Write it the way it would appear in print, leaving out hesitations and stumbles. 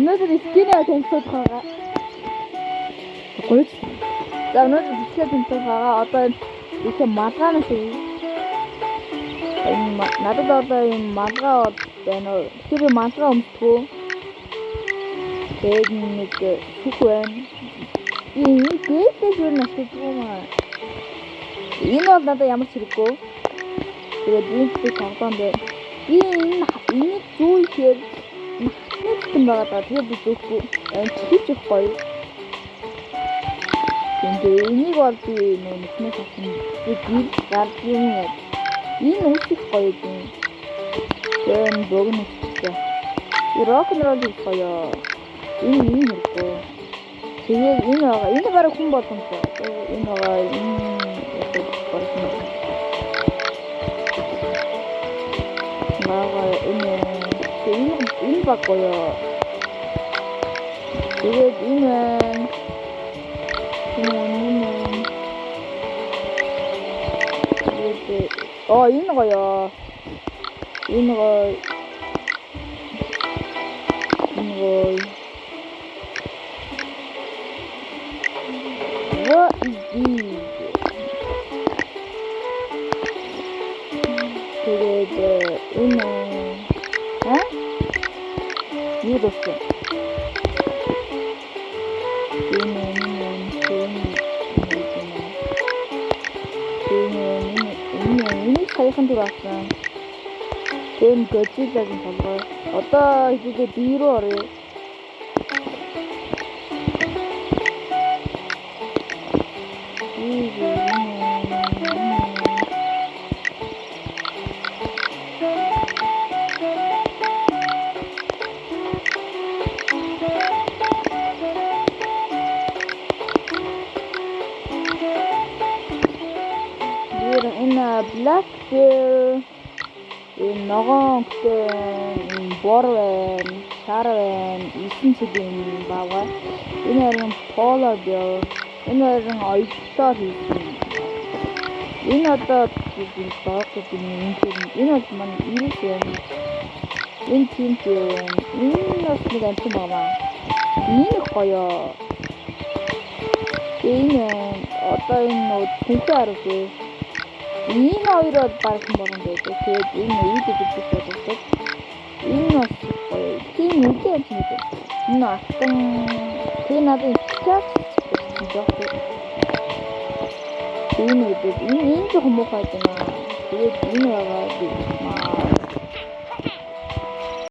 өнөөдөр скинээ танилцуулах байгаа. Гойч. За өнөөдөр скинээ танилцуулах байгаа. Одоо их малгаанаас үү. Надад одоо юм малгай байна уу? Тэр малгай өмсдгөө. Тэгээд нэг сүх байна. Энэ дээдээс юу насдгүй маа. Энэ бол надад ямар ч хэрэггүй. Тэгээд энэ тоглоом дээр энэ зүү ихээр нэгтгэн байгаа даа. Тэгээд би зүггүй. Чихчих гоё. Тэгээд энийг бол би нэгнээс авсан. Би гард юм яа. Энэ үсэх гоё юм. Тэгээд богино үсчихээ. И рок н рол их гоё. Энэ хэрэггүй. Тэгээд энэ байгаа. Энэ бараг хүн боломжтой. Энэ байгаа. Энэ баг고요. Тэгээд энэ энэ гоё. Энэ гоё. What is this? Тэгээд энэ 이렇게 ini sayхан 들어왔어. 된 거치자긴 봐봐. 어따 이게 뒤로 어래. Black bear in Nogong Borwen, Sarawan, Eastern Sydney, Bawa, in a polar bear, in a oyster, in a thought you can talk of the in a man illusion, in Tintin, in a student mama, in a fire, in a time of энэ хоёроо барсан болондоо тэгээд энэ үйдэж үзчихсэн. Энэ бас гоё. Тийм үгүй юм чинь. Энэ алтан тийм надад чак жоо. Энэ жоохон муухай байна. Тэгээд энэ байгаа.